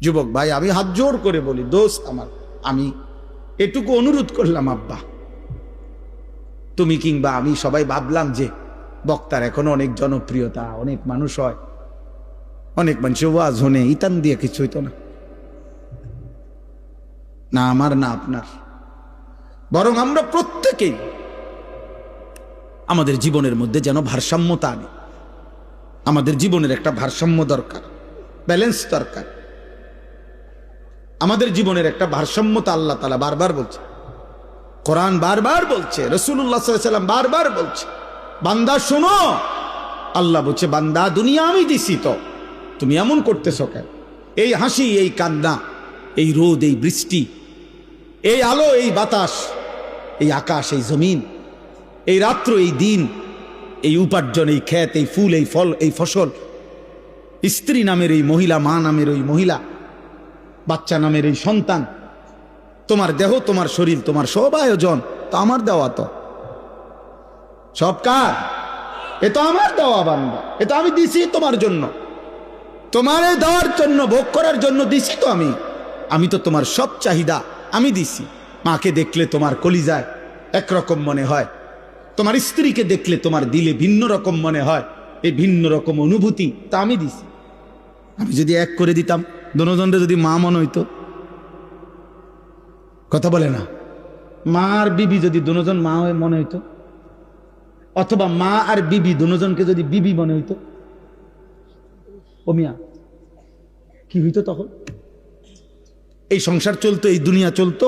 যুবক ভাই, আমি হাত জোর করে বলি, দোস্ত আমার, আমি এটুকু অনুরোধ করলাম, আব্বা তুমি কিংবা আমি সবাই ভাবলাম যে বক্তার এখনো অনেক জনপ্রিয়তা, অনেক মানুষ হয়, অনেক মানুষ ওয়াজ হনে ইতান দিয়ে কিছু হইতো না, না আমার না আপনার, বরং আমরা প্রত্যেকেই আমাদের জীবনের মধ্যে যেন ভারসাম্যতা আনি। আমাদের জীবনের একটা ভারসাম্য দরকার, ব্যালেন্স দরকার। আমাদের জীবনের একটা ভারসাম্যতা আল্লাহ তাআলা বারবার বলছে, কোরআন বারবার বলছে, রাসূলুল্লাহ সাল্লাল্লাহু আলাইহি ওয়াসাল্লাম বারবার বলছে, বান্দা শোনো, আল্লাহ বলছে বান্দা দুনিয়া আমি দিছি, তো তুমি এমন করতেছ কেন? এই হাসি, এই কান্না, এই রোদ, এই বৃষ্টি, এই আলো, এই বাতাস, এই আকাশ, এই জমিন, এই রাত্র, এই দিন, এই উপার্জন, এই ক্ষেত, এই ফুল, এই ফল, এই ফসল, স্ত্রী নামের এই মহিলা, মা নামের ওই মহিলা, বাচ্চা নামের এই সন্তান, তোমার দেহ, তোমার শরীর, তোমার সব আয়োজন তো আমার দেওয়া, তো সব কার? এ তো আমার দেওয়া বান্দা, এ তো আমি দিছি তোমার জন্য, তোমার দেওয়ার জন্য, ভোগ করার জন্য দিছি তো আমি তো তোমার সব চাহিদা আমি দিছি। মাকে দেখলে তোমার কলিজায় একরকম মনে হয়, তোমার স্ত্রীকে দেখলে তোমার দিলে ভিন্ন রকম মনে হয়, এই ভিন্ন রকম অনুভূতি তা আমি দিছি। আমি যদি এক করে দিতাম, দোনোজনরে যদি মা মনে হইতো, কথা বলে না, মা আর বিবি যদি দোনোজন মা হয়ে মনে হইতো, অথবা মা আর বিবি দোনোজনকে যদি বিবি মনে হইতো, ও মিয়া কি হইতো তখন? এই সংসার চলতো, এই দুনিয়া চলতো,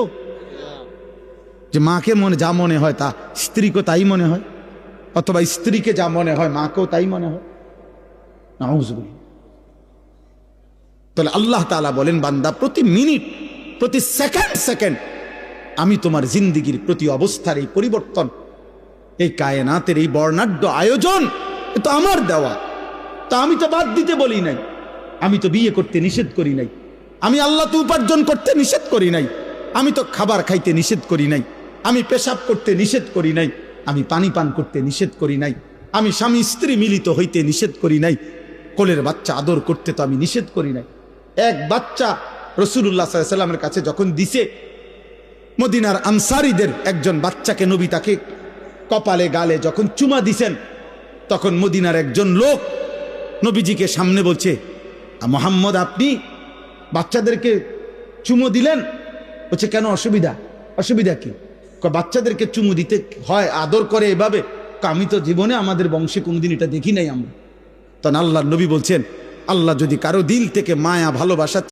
যে মাকে যা মনে হয় তা স্ত্রীকে তাই মনে হয়, অথবা স্ত্রীকে যা মনে হয় মাকেও তাই মনে হয়। নাউযুবিল্লাহ। তাহলে আল্লাহ তাআলা বলেন, বান্দা প্রতি মিনিট, প্রতি সেকেন্ড আমি তোমার জিন্দিগির প্রতি অবস্থার এই পরিবর্তন, এই কায়নাতের এই বর্ণাঢ্য আয়োজন, এ তো আমার দেওয়া। তা আমি তো বাদ দিতে বলি নাই, আমি তো বিয়ে করতে নিষেধ করি নাই, আমি আল্লাহ তো উপার্জন করতে নিষেধ করি নাই, আমি তো খাবার খাইতে নিষেধ করি নাই, আমি পেশাব করতে নিষেধ করি নাই, আমি পানি পান করতে নিষেধ করি নাই, আমি স্বামী স্ত্রী মিলিত হইতে নিষেধ করি নাই, কোলের বাচ্চা আদর করতে তো আমি নিষেধ করি নাই। এক বাচ্চা রাসূলুল্লাহ সাল্লাল্লাহু আলাইহি ওয়াসাল্লামের কাছে যখন দিছে, মদিনার আনসারীদের একজন বাচ্চাকে নবী তাকে কপালে গালে যখন চুমা দিছেন, তখন মদিনার একজন লোক নবীজিকে সামনে বলছে, মুহাম্মদ আপনি বাচ্চাদেরকে চুমু দিলেন? বলছে কেন, অসুবিধা কি? বাচ্চাদেরকে চুমু দিতে হয়, আদর করে এভাবে? আমি তো জীবনে আমাদের বংশে কোনোদিন এটা দেখি নাই আমরা। তখন আল্লাহর নবী বলছেন, আল্লাহ যদি কারো দিল থেকে মায়া ভালোবাসা